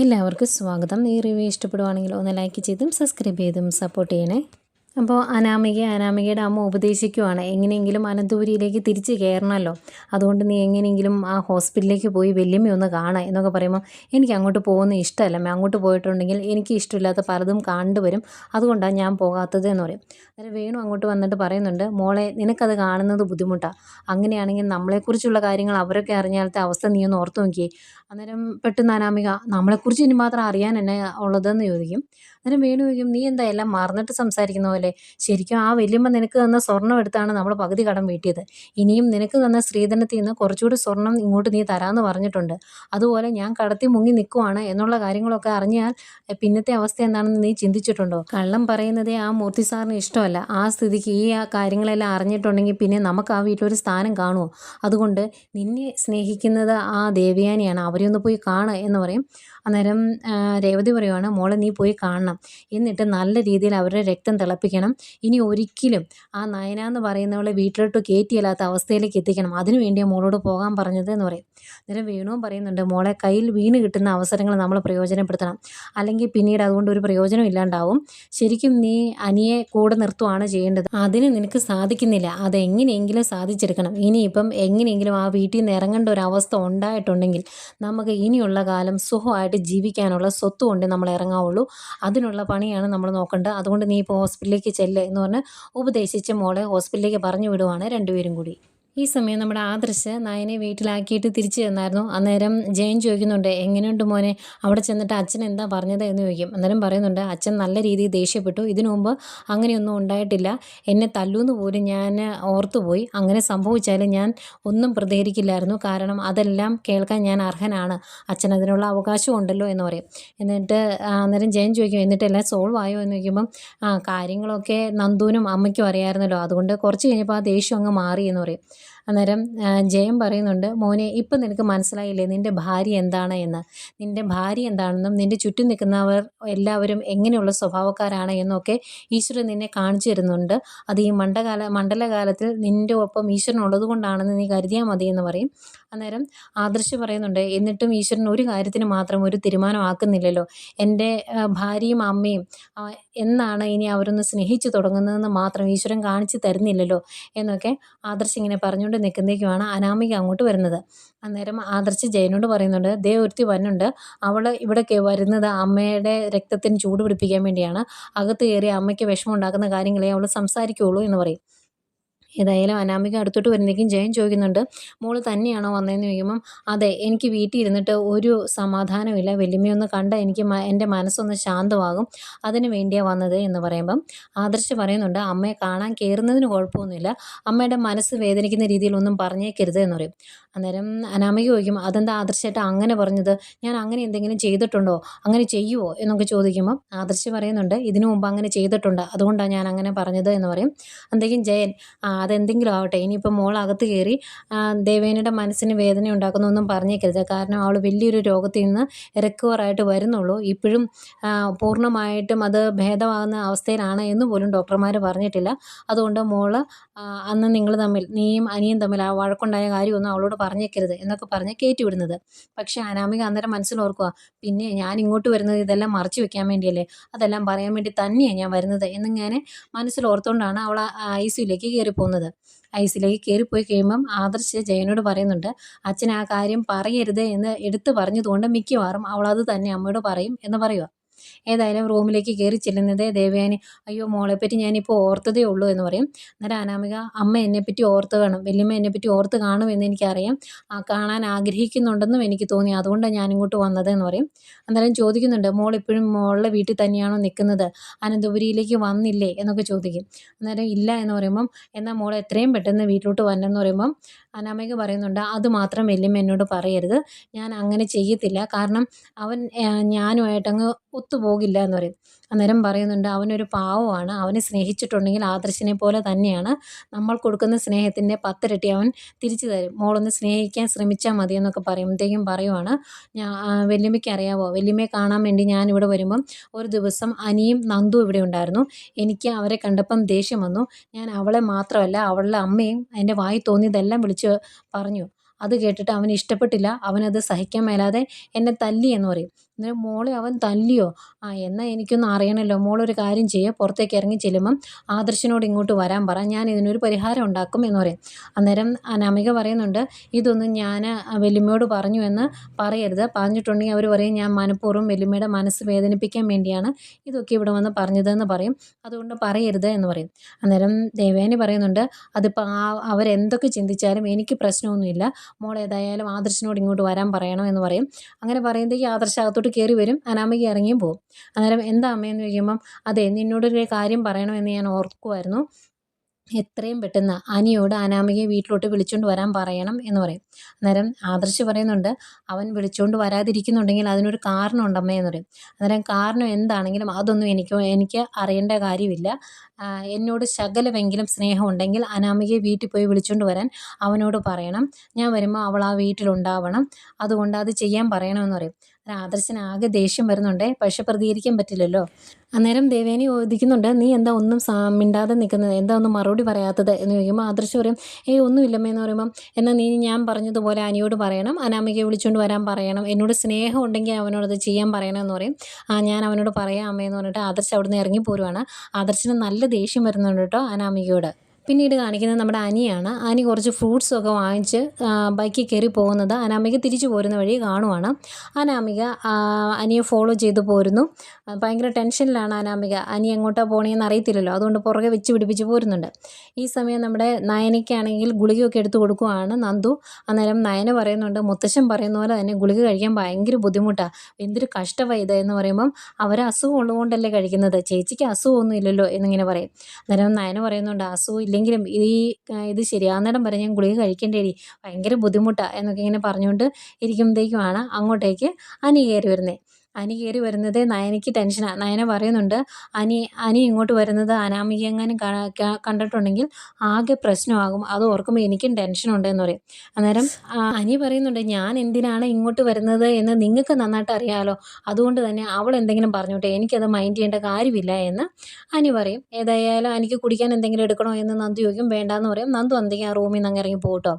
എല്ലാവർക്കും സ്വാഗതം. ഈ റിവ്യൂ ഇഷ്ടപ്പെടുവാണെങ്കിൽ ഒന്ന് ലൈക്ക് ചെയ്തും സബ്സ്ക്രൈബ് ചെയ്തും സപ്പോർട്ട് ചെയ്യണേ. അപ്പോൾ അനാമികയുടെ അമ്മ ഉപദേശിക്കുവാണ്, എങ്ങനെയെങ്കിലും അനന്തപുരിയിലേക്ക് തിരിച്ച് കയറണമല്ലോ, അതുകൊണ്ട് നീ എങ്ങനെയെങ്കിലും ആ ഹോസ്പിറ്റലിലേക്ക് പോയി വല്യമ്മയൊന്ന് കാണാം എന്നൊക്കെ പറയുമ്പോൾ, എനിക്ക് അങ്ങോട്ട് പോകുന്ന ഇഷ്ടമല്ല, അങ്ങോട്ട് പോയിട്ടുണ്ടെങ്കിൽ എനിക്ക് ഇഷ്ടമില്ലാത്ത പലതും കണ്ടുവരും, അതുകൊണ്ടാണ് ഞാൻ പോകാത്തത് എന്ന് പറയും. അന്നേരം വേണു അങ്ങോട്ട് വന്നിട്ട് പറയുന്നുണ്ട്, മോളെ നിനക്കത് കാണുന്നത് ബുദ്ധിമുട്ടാണ്, അങ്ങനെയാണെങ്കിൽ നമ്മളെക്കുറിച്ചുള്ള കാര്യങ്ങൾ അവരൊക്കെ അറിഞ്ഞാലത്തെ അവസ്ഥ നീ ഒന്ന് ഓർത്ത് നോക്കിയേ. അന്നേരം പെട്ടെന്ന് അനാമിക, നമ്മളെക്കുറിച്ച് ഇനി മാത്രം അറിയാൻ എന്നെ ഉള്ളതെന്ന് ചോദിക്കും. അന്നേരം വേണു ചോദിക്കും, നീ എന്താ എല്ലാം മറന്നിട്ട് സംസാരിക്കുന്ന പോലെ, ശരിക്കും ആ വല്യമ്മ നിനക്ക് തന്ന സ്വർണ്ണം എടുത്താണ് നമ്മൾ പകുതി കടം വീട്ടിയത്, ഇനിയും നിനക്ക് തന്ന സ്ത്രീധനത്തിൽ നിന്ന് കുറച്ചുകൂടി സ്വർണ്ണം ഇങ്ങോട്ട് നീ തരാമെന്ന് പറഞ്ഞിട്ടുണ്ട്, അതുപോലെ ഞാൻ കടത്തി മുങ്ങി നിൽക്കുവാണ് എന്നുള്ള കാര്യങ്ങളൊക്കെ അറിഞ്ഞാൽ പിന്നത്തെ അവസ്ഥ എന്താണെന്ന് നീ ചിന്തിച്ചിട്ടുണ്ടോ? കള്ളം പറയുന്നതേ ആ മൂർത്തി സാറിന് ഇഷ്ടമല്ല, ആ സ്ഥിതിക്ക് ഈ കാര്യങ്ങളെല്ലാം അറിഞ്ഞിട്ടുണ്ടെങ്കിൽ പിന്നെ നമുക്ക് ആ വീട്ടിലൊരു സ്ഥാനം കാണുമോ? അതുകൊണ്ട് നിന്നെ സ്നേഹിക്കുന്നത് ആ ദേവയാനിയാണ്, അവരെ ഒന്ന് പോയി കാണുക എന്ന് പറയും. അന്നേരം രേവതി പറയുവാണ്, മോളെ നീ പോയി കാണണം, എന്നിട്ട് നല്ല രീതിയിൽ അവരുടെ രക്തം തിളപ്പിക്കണം, ഇനി ഒരിക്കലും ആ നയന എന്ന് പറയുന്നവളെ വീട്ടിലോട്ട് കയറ്റിയല്ലാത്ത അവസ്ഥയിലേക്ക് എത്തിക്കണം, അതിനു വേണ്ടിയാണ് മോളോട് പോകാൻ പറഞ്ഞത് എന്ന് പറയും. അന്നേരം വേണുവും പറയുന്നുണ്ട്, മോളെ കയ്യിൽ വീണ് കിട്ടുന്ന അവസരങ്ങൾ നമ്മൾ പ്രയോജനപ്പെടുത്തണം, അല്ലെങ്കിൽ പിന്നീട് അതുകൊണ്ട് ഒരു പ്രയോജനം ഇല്ലാണ്ടാവും, ശരിക്കും നീ അനിയെ കൂടെ നിർത്തുവാണ് ചെയ്യേണ്ടത്, അതിന് നിനക്ക് സാധിക്കുന്നില്ല, അതെങ്ങനെയെങ്കിലും സാധിച്ചെടുക്കണം, ഇനിയിപ്പം എങ്ങനെയെങ്കിലും ആ വീട്ടിൽ നിന്ന് ഇറങ്ങേണ്ട ഒരു അവസ്ഥ ഉണ്ടായിട്ടുണ്ടെങ്കിൽ നമുക്ക് ഇനിയുള്ള കാലം സുഖമായിട്ട് ജീവിക്കാനുള്ള സ്വത്ത് കൊണ്ട് നമ്മൾ ഇറങ്ങാവുള്ളൂ, അതിനുള്ള പണിയാണ് നമ്മൾ നോക്കേണ്ടത്, അതുകൊണ്ട് നീ ഇപ്പോൾ ഹോസ്പിറ്റലിലേക്ക് ചെല്ല് എന്ന് പറഞ്ഞ് ഉപദേശിച്ച് മോളെ ഹോസ്പിറ്റലിലേക്ക് പറഞ്ഞു വിടുവാണ് രണ്ടുപേരും കൂടി. ഈ സമയം നമ്മുടെ ആദർശ് നയനെ വീട്ടിലാക്കിയിട്ട് തിരിച്ചു ചെന്നായിരുന്നു. അന്നേരം ജയൻ ചോദിക്കുന്നുണ്ട്, എങ്ങനെയുണ്ട് മോനെ, അവിടെ ചെന്നിട്ട് അച്ഛൻ എന്താ പറഞ്ഞത് എന്ന് ചോദിക്കും. അന്നേരം പറയുന്നുണ്ട്, അച്ഛൻ നല്ല രീതിയിൽ ദേഷ്യപ്പെട്ടു, ഇതിനു മുമ്പ് അങ്ങനെയൊന്നും ഉണ്ടായിട്ടില്ല, എന്നെ തല്ലൂന്ന് പോലും ഞാൻ ഓർത്തുപോയി, അങ്ങനെ സംഭവിച്ചാലും ഞാൻ ഒന്നും പ്രതികരിക്കില്ലായിരുന്നു, കാരണം അതെല്ലാം കേൾക്കാൻ ഞാൻ അർഹനാണ്, അച്ഛൻ അതിനുള്ള അവകാശം ഉണ്ടല്ലോ എന്ന് പറയും. എന്നിട്ട് അന്നേരം ജയൻ ചോദിക്കും, എന്നിട്ട് എല്ലാം സോൾവ് ആയോ എന്ന് ചോദിക്കുമ്പം, കാര്യങ്ങളൊക്കെ നന്ദുവിനും അമ്മയ്ക്കും അറിയാമായിരുന്നല്ലോ, അതുകൊണ്ട് കുറച്ച് കഴിഞ്ഞപ്പോൾ ആ ദേഷ്യം അങ്ങ് മാറി എന്ന് പറയും. അന്നേരം ജയൻ പറയുന്നുണ്ട്, മോനെ ഇപ്പം നിനക്ക് മനസ്സിലായില്ലേ നിൻ്റെ ഭാര്യ എന്താണ് എന്ന്, നിൻ്റെ ഭാര്യ എന്താണെന്നും നിൻ്റെ ചുറ്റും നിൽക്കുന്നവർ എല്ലാവരും എങ്ങനെയുള്ള സ്വഭാവക്കാരാണ് എന്നൊക്കെ ഈശ്വരൻ നിന്നെ കാണിച്ചു തരുന്നുണ്ട്, അത് ഈ മണ്ഡലകാലത്തിൽ നിൻ്റെ ഒപ്പം ഈശ്വരൻ ഉള്ളത് കൊണ്ടാണെന്ന് നീ കരുതിയാൽ മതി എന്ന് പറയും. അന്നേരം ആദർശ് പറയുന്നുണ്ട്, എന്നിട്ടും ഈശ്വരൻ ഒരു കാര്യത്തിന് മാത്രം ഒരു തീരുമാനമാക്കുന്നില്ലല്ലോ, എൻ്റെ ഭാര്യയും അമ്മയും എന്നാണ് ഇനി അവരൊന്ന് സ്നേഹിച്ചു തുടങ്ങുന്നതെന്ന് മാത്രം ഈശ്വരൻ കാണിച്ചു തരുന്നില്ലല്ലോ എന്നൊക്കെ ആദർശ് ഇങ്ങനെ പറഞ്ഞുകൊണ്ട് നിൽക്കുന്നേക്കുമാണ് അനാമിക അങ്ങോട്ട് വരുന്നത്. അന്നേരം ആദർശ് ജയനോട് പറയുന്നുണ്ട്, ദേ ഒരുത്തി വന്നുണ്ട്, അവൾ ഇവിടെ വരുന്നത് അമ്മയുടെ രക്തത്തിന് ചൂട് പിടിപ്പിക്കാൻ വേണ്ടിയാണ്, അകത്ത് കയറി അമ്മയ്ക്ക് വിഷമം ഉണ്ടാക്കുന്ന കാര്യങ്ങളെ അവൾ സംസാരിക്കുകയുള്ളൂ എന്ന് പറയും. ഏതായാലും അനാമിക അടുത്തോട്ട് വരുന്നേക്കും ജയൻ ചോദിക്കുന്നുണ്ട്, മോള് തന്നെയാണോ വന്നതെന്ന് ചോദിക്കുമ്പം, അതെ, എനിക്ക് വീട്ടിൽ ഇരുന്നിട്ട് ഒരു സമാധാനമില്ല, വല്യമ്മയൊന്ന് കണ്ടാൽ എനിക്ക് എൻ്റെ മനസ്സൊന്ന് ശാന്തമാകും, അതിന് വേണ്ടിയാണ് വന്നത് എന്ന് പറയുമ്പം ആദർശ് പറയുന്നുണ്ട്, അമ്മയെ കാണാൻ കയറുന്നതിന് കുഴപ്പമൊന്നുമില്ല, അമ്മയുടെ മനസ്സ് വേദനിക്കുന്ന രീതിയിലൊന്നും പറഞ്ഞേക്കരുത് എന്ന് പറയും. അന്നേരം അനാമിക ചോദിക്കും, അതെന്താ ആദർശേട്ടാ അങ്ങനെ പറഞ്ഞത്, ഞാൻ അങ്ങനെ എന്തെങ്കിലും ചെയ്തിട്ടുണ്ടോ, അങ്ങനെ ചെയ്യുമോ എന്നൊക്കെ ചോദിക്കുമ്പം ആദർശ് പറയുന്നുണ്ട്, ഇതിനു മുമ്പ് അങ്ങനെ ചെയ്തിട്ടുണ്ട്, അതുകൊണ്ടാണ് ഞാൻ അങ്ങനെ പറഞ്ഞത് എന്ന് പറയും. അന്തേക്കും ജയൻ, അതെന്തെങ്കിലും ആവട്ടെ, ഇനിയിപ്പോൾ മോൾ അകത്ത് കയറി ദേവേനയുടെ മനസ്സിന് വേദന ഉണ്ടാക്കുന്നൊന്നും പറഞ്ഞേക്കരുത്, കാരണം അവൾ വലിയൊരു രോഗത്തിൽ നിന്ന് റിക്കവറായിട്ട് വരുന്നുള്ളൂ, ഇപ്പോഴും പൂർണ്ണമായിട്ടും അത് ഭേദമാകുന്ന അവസ്ഥയിലാണ് എന്ന് പോലും ഡോക്ടർമാർ പറഞ്ഞിട്ടില്ല, അതുകൊണ്ട് മോൾ അന്ന് നിങ്ങൾ തമ്മിൽ, നീയും അനിയും തമ്മിൽ ആ വഴക്കുണ്ടായ കാര്യമൊന്നും അവളോട് പറഞ്ഞേക്കരുത് എന്നൊക്കെ പറഞ്ഞ് കയറ്റി വിടുന്നത്. പക്ഷേ അനാമിക അന്നേരം മനസ്സിലോർക്കുക, പിന്നെ ഞാൻ ഇങ്ങോട്ട് വരുന്നത് ഇതെല്ലാം മറച്ചു വെക്കാൻ വേണ്ടിയല്ലേ, അതെല്ലാം പറയാൻ വേണ്ടി തന്നെയാണ് ഞാൻ വരുന്നത് എന്നിങ്ങനെ മനസ്സിലോർത്തുകൊണ്ടാണ് അവൾ ICUലേക്ക് കയറിപ്പോകുന്നത്. ICUലേക്ക് കയറിപ്പോയി കഴിയുമ്പം ആദർശ് ജയനോട് പറയുന്നുണ്ട്, അച്ഛൻ ആ കാര്യം പറയരുത് എന്ന് എടുത്തു പറഞ്ഞതുകൊണ്ട് മിക്കവാറും അവൾ അത് തന്നെ അമ്മയോട് പറയും എന്ന് പറയുക. ഏതായാലും റൂമിലേക്ക് കയറി ചെല്ലുന്നതേ ദേവയാനി, അയ്യോ മോളെപ്പറ്റി ഞാനിപ്പോൾ ഓർത്തതേ ഉള്ളൂ എന്ന് പറയും. അന്നേരം അനാമിക, അമ്മ എന്നെപ്പറ്റി ഓർത്ത് കാണും, വല്യമ്മ എന്നെപ്പറ്റി ഓർത്ത് കാണുമെന്ന് എനിക്കറിയാം, കാണാൻ ആഗ്രഹിക്കുന്നുണ്ടെന്നും എനിക്ക് തോന്നി, അതുകൊണ്ടാണ് ഞാനിങ്ങോട്ട് വന്നത് എന്ന് പറയും. അന്നേരം ചോദിക്കുന്നുണ്ട്, മോൾ ഇപ്പോഴും മോളുടെ വീട്ടിൽ തന്നെയാണോ നിൽക്കുന്നത്, അനന്തപുരിയിലേക്ക് വന്നില്ലേ എന്നൊക്കെ ചോദിക്കും. അന്നേരം ഇല്ല എന്ന് പറയുമ്പം, എന്നാൽ മോൾ എത്രയും പെട്ടെന്ന് വീട്ടിലോട്ട് വരണമെന്ന് പറയുമ്പം അനാമിക പറയുന്നുണ്ട്, അത് മാത്രം വല്യമ്മ എന്നോട് പറയരുത്, ഞാൻ അങ്ങനെ ചെയ്യത്തില്ല, കാരണം അവൻ ഞാനുമായിട്ടങ്ങ് ഒത്തുപോകില്ല എന്ന് പറയും. അന്നേരം പറയുന്നുണ്ട്, അവനൊരു പാവമാണ്, അവനെ സ്നേഹിച്ചിട്ടുണ്ടെങ്കിൽ ആദർശിനെ പോലെ തന്നെയാണ്, നമ്മൾ കൊടുക്കുന്ന സ്നേഹത്തിൻ്റെ 10 ഇരട്ടി അവൻ തിരിച്ചു തരും, മോളൊന്ന് സ്നേഹിക്കാൻ ശ്രമിച്ചാൽ മതി എന്നൊക്കെ പറയുമ്പോഴത്തേക്കും പറയുവാണ്, വല്യമ്മയ്ക്ക് അറിയാവോ, വല്യമ്മയെ കാണാൻ വേണ്ടി ഞാനിവിടെ വരുമ്പം ഒരു ദിവസം അനിയും നന്ദു ഇവിടെ ഉണ്ടായിരുന്നു, എനിക്ക് അവരെ കണ്ടപ്പം ദേഷ്യം വന്നു, ഞാൻ അവളെ മാത്രമല്ല അവളുടെ അമ്മയും എൻ്റെ വായി തോന്നിയതെല്ലാം വിളിച്ച് പറഞ്ഞു, അത് കേട്ടിട്ട് അവന് ഇഷ്ടപ്പെട്ടില്ല. അവനത് സഹിക്കാൻ മേലാതെ എന്നെ തല്ലി എന്ന് പറയും. അന്നേരം മോളെ അവൻ തല്ലിയോ? എന്നാൽ എനിക്കൊന്ന് അറിയണമല്ലോ. മോളൊരു കാര്യം ചെയ്യുക, പുറത്തേക്ക് ഇറങ്ങി ചെല്ലുമ്പം ആദർശിനോട് ഇങ്ങോട്ട് വരാൻ പറ, ഞാൻ ഇതിനൊരു പരിഹാരം ഉണ്ടാക്കും എന്ന് പറയും. അന്നേരം അനാമിക പറയുന്നുണ്ട്, ഇതൊന്നും ഞാൻ വല്യമ്മയോട് പറഞ്ഞു എന്ന് പറയരുത്. പറഞ്ഞിട്ടുണ്ടെങ്കിൽ അവർ പറയും ഞാൻ മനഃപൂർവ്വം വല്യമ്മയുടെ മനസ്സ് വേദനിപ്പിക്കാൻ വേണ്ടിയാണ് ഇതൊക്കെ ഇവിടെ വന്ന് പറഞ്ഞതെന്ന് പറയും. അതുകൊണ്ട് പറയരുത് എന്ന് പറയും. അന്നേരം ദേവയാനി പറയുന്നുണ്ട്, അതിപ്പോൾ അവരെന്തൊക്കെ ചിന്തിച്ചാലും എനിക്ക് പ്രശ്നമൊന്നുമില്ല. മോൾ ഏതായാലും ആദർശിനോട് ഇങ്ങോട്ട് വരാൻ പറയണം എന്ന് പറയും. അങ്ങനെ പറയുമ്പോഴേക്കും ആദർശ് അകത്തോട്ട് കയറി വരും. അനാമിക ഇറങ്ങിയും പോകും. അന്നേരം എന്താ അമ്മയെന്ന് ചോദിക്കുമ്പം, അതെ നിന്നോടൊരു കാര്യം പറയണമെന്ന് ഞാൻ ഓർക്കുമായിരുന്നു. എത്രയും പെട്ടെന്ന് അനിയോട് അനാമികയെ വീട്ടിലോട്ട് വിളിച്ചുകൊണ്ട് വരാൻ പറയണം എന്ന് പറയും. അന്നേരം ആദർശ് പറയുന്നുണ്ട്, അവൻ വിളിച്ചുകൊണ്ട് വരാതിരിക്കുന്നുണ്ടെങ്കിൽ അതിനൊരു കാരണമുണ്ട് അമ്മേ എന്ന് പറയും. അന്നേരം കാരണം എന്താണെങ്കിലും അതൊന്നും എനിക്ക് അറിയേണ്ട കാര്യമില്ല. എന്നോട് ശകലമെങ്കിലും സ്നേഹമുണ്ടെങ്കിൽ അനാമികയെ വീട്ടിൽ പോയി വിളിച്ചുകൊണ്ട് വരാൻ അവനോട് പറയണം. ഞാൻ വരുമ്പോൾ അവൾ ആ വീട്ടിലുണ്ടാവണം. അതുകൊണ്ട് അത് ചെയ്യാൻ പറയണമെന്ന് പറയും. ആദർശിന് ആകെ ദേഷ്യം വരുന്നുണ്ടേ, പക്ഷെ പ്രതികരിക്കാൻ പറ്റില്ലല്ലോ. അന്നേരം ദേവേനി ചോദിക്കുന്നുണ്ട്, നീ എന്താ ഒന്നും മിണ്ടാതെ നിൽക്കുന്നത്, എന്താ ഒന്നും മറുപടി പറയാത്തത് എന്ന് ചോദിക്കുമ്പോൾ ആദർശ് പറയും, ഒന്നുമില്ലമ്മേ എന്ന് പറയുമ്പം, എന്നാൽ നീ ഞാൻ പറഞ്ഞതുപോലെ അനിയോട് പറയണം, അനാമികയെ വിളിച്ചുകൊണ്ട് വരാൻ പറയണം, എന്നോട് സ്നേഹം ഉണ്ടെങ്കിൽ അവനോടത് ചെയ്യാൻ പറയണം എന്ന് പറയും. ഞാൻ അവനോട് പറയാം അമ്മേ എന്ന് പറഞ്ഞിട്ട് ആദർശ് അവിടുന്ന് ഇറങ്ങി പോരുവാണ്. ആദർശിന് നല്ല ദേഷ്യം വരുന്നുണ്ട് കേട്ടോ അനാമികയോട്. പിന്നീട് കാണിക്കുന്നത് നമ്മുടെ അനിയാണ്. അനി കുറച്ച് ഫ്രൂട്ട്സൊക്കെ വാങ്ങിച്ച് ബൈക്കിൽ കയറി പോകുന്നത് അനാമിക തിരിച്ചു പോരുന്ന വഴി കാണുവാണ്. അനാമിക അനിയെ ഫോളോ ചെയ്ത് പോരുന്നു. ഭയങ്കര ടെൻഷനിലാണ് അനാമിക. അനി എങ്ങോട്ടാണ് പോകണമെന്ന് അറിയത്തില്ലല്ലോ, അതുകൊണ്ട് പുറകെ വെച്ച് പിടിപ്പിച്ച് പോരുന്നുണ്ട്. ഈ സമയം നമ്മുടെ നയനയ്ക്കാണെങ്കിൽ ഗുളികയൊക്കെ എടുത്ത് കൊടുക്കുവാണ് നന്ദു. അന്നേരം നയന പറയുന്നുണ്ട്, മുത്തശ്ശൻ പറയുന്ന പോലെ തന്നെ ഗുളിക കഴിക്കാൻ ഭയങ്കര ബുദ്ധിമുട്ടാണ്, എന്തൊരു കഷ്ടമാണ് ഇത് എന്ന് പറയുമ്പം, അവർ അസുഖം ഉള്ളതുകൊണ്ടല്ലേ കഴിക്കുന്നത്, ചേച്ചിക്ക് അസുഖമൊന്നും ഇല്ലല്ലോ എന്നിങ്ങനെ പറയും. അന്നേരം നയന പറയുന്നുണ്ട്, അസുഖം ഇല്ലെങ്കിലും ഇത് ശരിയാകുന്നിടം വരെ ഞാൻ ഗുളിക കഴിക്കേണ്ടേടി, ഭയങ്കര ബുദ്ധിമുട്ടാണ് എന്നൊക്കെ ഇങ്ങനെ പറഞ്ഞുകൊണ്ട് ഇരിക്കുമ്പോഴത്തേക്കുമാണ് അങ്ങോട്ടേക്ക് അനി കയറി വരുന്നത്. അനി കയറി വരുന്നത് നയനയ്ക്ക് ടെൻഷനാണ്. നയന പറയുന്നുണ്ട്, അനി ഇങ്ങോട്ട് വരുന്നത് അനാമിക എങ്ങാനും കണ്ടിട്ടുണ്ടെങ്കിൽ ആകെ പ്രശ്നമാകും, അത് ഓർക്കുമ്പോൾ എനിക്കും ടെൻഷനുണ്ട് എന്ന് പറയും. അന്നേരം അനി പറയുന്നുണ്ട്, ഞാൻ എന്തിനാണ് ഇങ്ങോട്ട് വരുന്നത് എന്ന് നിങ്ങൾക്ക് നന്നായിട്ട് അറിയാമല്ലോ, അതുകൊണ്ട് തന്നെ അവൾ എന്തെങ്കിലും പറഞ്ഞോട്ടെ, എനിക്കത് മൈൻഡ് ചെയ്യേണ്ട കാര്യമില്ല എന്ന് അനി പറയും. ഏതായാലും എനിക്ക് കുടിക്കാൻ എന്തെങ്കിലും എടുക്കണോ എന്ന് നന്ദു ചോദിക്കും. വേണ്ടാന്ന് പറയും. നന്ദു എന്തെങ്കിലും ആ റൂമിൽ നിന്ന് അങ്ങ് ഇറങ്ങി പോകട്ടോ.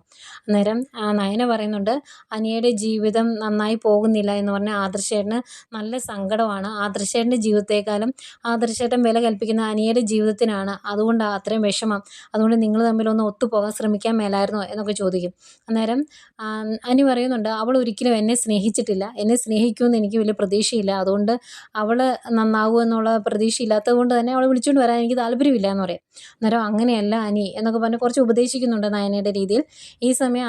അന്നേരം നയന പറയുന്നുണ്ട്, അനിയുടെ ജീവിതം നന്നായി പോകുന്നില്ല എന്ന് പറഞ്ഞാൽ ആദർശേട്ടന് നല്ല സങ്കടമാണ്. ആദർശേട്ടൻ്റെ ജീവിതത്തെക്കാളും ആദർശേട്ടൻ വില കൽപ്പിക്കുന്ന അനിയുടെ ജീവിതത്തിനാണ്, അതുകൊണ്ടാണ് അത്രയും വിഷമം. അതുകൊണ്ട് നിങ്ങൾ തമ്മിലൊന്ന് ഒത്തുപോകാൻ ശ്രമിക്കാൻ മേലായിരുന്നോ എന്നൊക്കെ ചോദിക്കും. അന്നേരം അനി പറയുന്നുണ്ട്, അവൾ ഒരിക്കലും എന്നെ സ്നേഹിച്ചിട്ടില്ല, എന്നെ സ്നേഹിക്കുമെന്ന് എനിക്ക് വലിയ പ്രതീക്ഷയില്ല, അതുകൊണ്ട് അവൾ നന്നാകുമെന്നുള്ള പ്രതീക്ഷയില്ലാത്തത് കൊണ്ട് തന്നെ അവളെ വിളിച്ചുകൊണ്ട് വരാൻ എനിക്ക് താല്പര്യമില്ല എന്ന് പറയും. അന്നേരം അങ്ങനെയല്ല അനി എന്നൊക്കെ പറഞ്ഞ് കുറച്ച് ഉപദേശിക്കുന്നുണ്ട് നയനയുടെ രീതിയിൽ. ഈ സമയം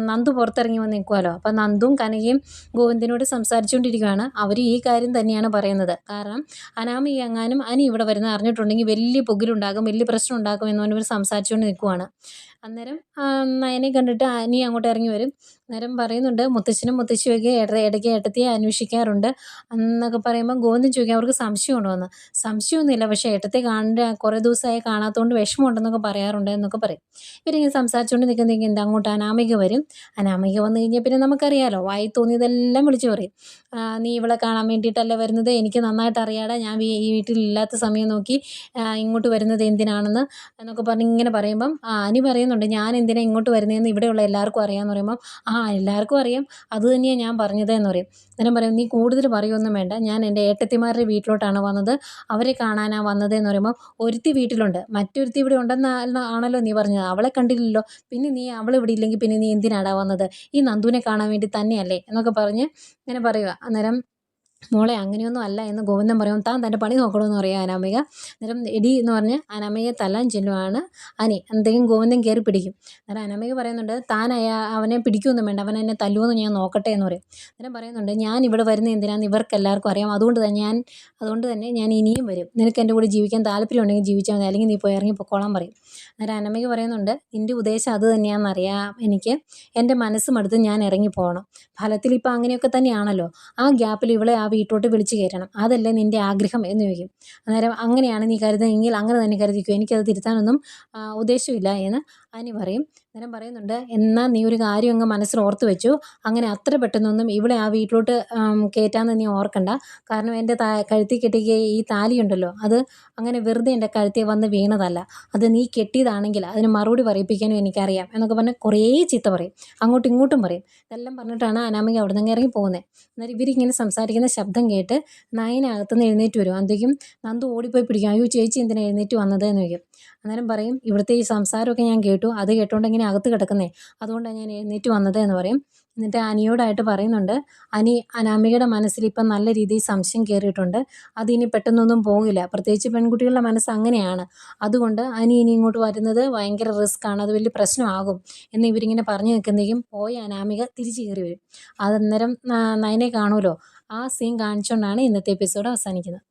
നന്ദു പുറത്തിറങ്ങി വന്ന് നിൽക്കുമല്ലോ. അപ്പം നന്ദും കനകയും ഗോവിന്ദനോട് സംസാരിച്ചുകൊണ്ടിരിക്കുകയാണ്. അവർ ഈ കാര്യം തന്നെയാണ് പറയുന്നത്. കാരണം അനാമിക എങ്ങാനും അനി ഇവിടെ വരുന്നത് അറിഞ്ഞിട്ടുണ്ടെങ്കിൽ വലിയ പുകിലുണ്ടാകും, വലിയ പ്രശ്നം ഉണ്ടാക്കും എന്ന് പറഞ്ഞ് ഇവർ സംസാരിച്ചുകൊണ്ട് നിൽക്കുവാണ്. അന്നേരം നയനെ കണ്ടിട്ട് അനി അങ്ങോട്ട് ഇറങ്ങി വരും. അന്നേരം പറയുന്നുണ്ട്, മുത്തശ്ശനും മുത്തശ്ശിയൊക്കെ ഇടയ്ക്ക് ഏട്ടത്തിയെ അന്വേഷിക്കാറുണ്ട് എന്നൊക്കെ പറയുമ്പോൾ ഗോവിന്ദൻ ചോദിക്കും, അവർക്ക് സംശയമുണ്ടോ എന്ന്. സംശയമൊന്നുമില്ല, പക്ഷേ ഏട്ടത്തെ കുറേ ദിവസമായി കാണാത്തതുകൊണ്ട് വിഷമമുണ്ടെന്നൊക്കെ പറയാറുണ്ട് എന്നൊക്കെ പറയും. ഇവരിങ്ങനെ സംസാരിച്ചുകൊണ്ട് നിൽക്കുന്നെങ്കിൽ എന്താ അങ്ങോട്ട് അനാമിക വരും. അനാമിക വന്നു കഴിഞ്ഞാൽ പിന്നെ നമുക്കറിയാമല്ലോ, വായി തോന്നിയതെല്ലാം വിളിച്ചു പറയും. നീ ഇവളെ കാണാൻ വേണ്ടിയിട്ടല്ല വരുന്നത്, എനിക്ക് നന്നായിട്ട് അറിയാടാ, ഞാൻ ഈ വീട്ടിലില്ലാത്ത സമയം നോക്കി ഇങ്ങോട്ട് വരുന്നത് എന്തിനാണെന്ന് എന്നൊക്കെ പറഞ്ഞ് ഇങ്ങനെ പറയുമ്പം അനി പറയുന്നുണ്ട്, ഞാൻ എന്തിനാണ് ഇങ്ങോട്ട് വരുന്നതെന്ന് ഇവിടെയുള്ള എല്ലാവർക്കും അറിയാമെന്ന് പറയുമ്പം, എല്ലാവർക്കും അറിയാം, അത് തന്നെയാണ് ഞാൻ പറഞ്ഞത് എന്ന് പറയും. അന്നേരം പറയും, നീ കൂടുതൽ പറയുമൊന്നും വേണ്ട, ഞാൻ എൻ്റെ ഏട്ടത്തിമാരുടെ വീട്ടിലോട്ടാണ് വന്നത്, അവരെ കാണാനാണ് വന്നത് എന്ന് പറയുമ്പോൾ, ഒരുത്തി വീട്ടിലുണ്ട്, മറ്റൊരുത്തി ഇവിടെ ഉണ്ടെന്നാണല്ലോ നീ പറഞ്ഞത്, അവളെ കണ്ടില്ലല്ലോ, പിന്നെ നീ അവളിവിടെ ഇല്ലെങ്കിൽ പിന്നെ നീ എന്തിനാടാ വന്നത്, ഈ നന്ദുവിനെ കാണാൻ വേണ്ടി തന്നെയല്ലേ എന്നൊക്കെ പറഞ്ഞ് ഇങ്ങനെ പറയുക. അന്നേരം മോളെ അങ്ങനെയൊന്നും അല്ല എന്ന് ഗോവിന്ദൻ പറയും. താൻ തൻ്റെ പണി നോക്കണമെന്ന് പറയാം അനാമിക. അന്നേരം എടി എന്ന് പറഞ്ഞ് അനാമികയെ തല്ലാൻ ചെല്ലുവാണ് അനി. എന്തെങ്കിലും ഗോവിന്ദൻ കയറി പിടിക്കും. അന്നേരം അനാമിക പറയുന്നുണ്ട്, താൻ അവനെ പിടിക്കുമൊന്നും വേണ്ട, അവൻ എന്നെ തല്ലുമെന്ന് ഞാൻ നോക്കട്ടെ എന്ന് പറയും. അന്നേരം പറയുന്നുണ്ട്, ഞാൻ ഇവിടെ വരുന്നത് എന്തിനാന്ന് ഇവർക്ക് എല്ലാവർക്കും അറിയാം, അതുകൊണ്ട് തന്നെ ഞാൻ ഇനിയും വരും, നിനക്ക് എൻ്റെ കൂടെ ജീവിക്കാൻ താല്പര്യം ഉണ്ടെങ്കിൽ ജീവിച്ചാൽ മതി, അല്ലെങ്കിൽ നീ പോയി ഇറങ്ങി പൊക്കോളാൻ പറയും. അന്നേരം അനാമിക പറയുന്നുണ്ട്, നിൻ്റെ ഉദ്ദേശം അത് തന്നെയാണെന്നറിയാം എനിക്ക്, എൻ്റെ മനസ്സ് മടുത്ത് ഞാൻ ഇറങ്ങി പോകണം, ഫലത്തിൽ ഇപ്പം അങ്ങനെയൊക്കെ തന്നെയാണല്ലോ, ആ ഗ്യാപ്പിൽ ഇവളെ ആ വീട്ടിലോട്ട് വിളിച്ച് കയറ്റണം, അതല്ലേ നിൻ്റെ ആഗ്രഹം എന്ന് ചോദിക്കും. അന്നേരം അങ്ങനെയാണ് നീ കരുതുന്നതെങ്കിൽ അങ്ങനെ തന്നെ കരുതിക്കോ, എനിക്കത് തിരുത്താനൊന്നും ഉദ്ദേശമില്ല എന്ന് അനി പറയും. അന്നേരം പറയുന്നുണ്ട്, എന്നാൽ നീ ഒരു കാര്യം അങ്ങ് മനസ്സിൽ ഓർത്ത് വെച്ചു, അങ്ങനെ അത്ര പെട്ടെന്നൊന്നും ഇവിടെ ആ വീട്ടിലോട്ട് കയറ്റാമെന്ന് നീ ഓർക്കണ്ട. കാരണം എൻ്റെ കഴുത്തിൽ കെട്ടിയ ഈ താലിയുണ്ടല്ലോ, അത് അങ്ങനെ വെറുതെ എൻ്റെ കഴുത്തിൽ വന്ന് വീണതല്ല. അത് നീ കെട്ടിയതാണെങ്കിൽ അതിന് മറുപടി പറയിപ്പിക്കാനും എനിക്കറിയാം എന്നൊക്കെ പറഞ്ഞ് കുറേ ചീത്ത പറയും, അങ്ങോട്ടും ഇങ്ങോട്ടും പറയും. ഇതെല്ലാം പറഞ്ഞിട്ടാണ് അനാമിക അവിടെ നിന്ന് ഇറങ്ങി പോകുന്നത്. അന്നേരം ഇവരിങ്ങനെ സംസാരിക്കുന്ന ശബ്ദം കേട്ട് നയന അകത്തുനിന്ന് എഴുന്നേറ്റ് വരും. അപ്പോഴത്തേക്കും നന്ദു ഓടിപ്പോയി പിടിക്കും. അയ്യോ ചേച്ചി എന്തിനാ എഴുന്നേറ്റ് വന്നത് എന്ന് ചോദിക്കും. അന്നേരം പറയും, ഇവിടുത്തെ ഈ സംസാരമൊക്കെ ഞാൻ കേട്ടു, അത് കേട്ടോണ്ട് ഇങ്ങനെ അകത്ത് കിടക്കുന്നേ, അതുകൊണ്ടാണ് ഞാൻ എഴുന്നേറ്റ് വന്നത് എന്ന് പറയും. എന്നിട്ട് അനിയോടായിട്ട് പറയുന്നുണ്ട്, അനാമികയുടെ മനസ്സിൽ ഇപ്പം നല്ല രീതിയിൽ സംശയം കയറിയിട്ടുണ്ട്, അതിനി പെട്ടെന്നൊന്നും പോകില്ല, പ്രത്യേകിച്ച് പെൺകുട്ടികളുടെ മനസ്സ് അങ്ങനെയാണ്, അതുകൊണ്ട് ഇനി ഇങ്ങോട്ട് വരുന്നത് ഭയങ്കര റിസ്ക്കാണ്, അത് വലിയ പ്രശ്നമാകും എന്ന് ഇവരിങ്ങനെ പറഞ്ഞു നിൽക്കുന്നതെങ്കിലും പോയ അനാമിക തിരിച്ച് കയറി വരും. അതന്നേരം നയനെ കാണുമല്ലോ, ആ സീൻ കാണിച്ചുകൊണ്ടാണ് ഇന്നത്തെ എപ്പിസോഡ് അവസാനിക്കുന്നത്.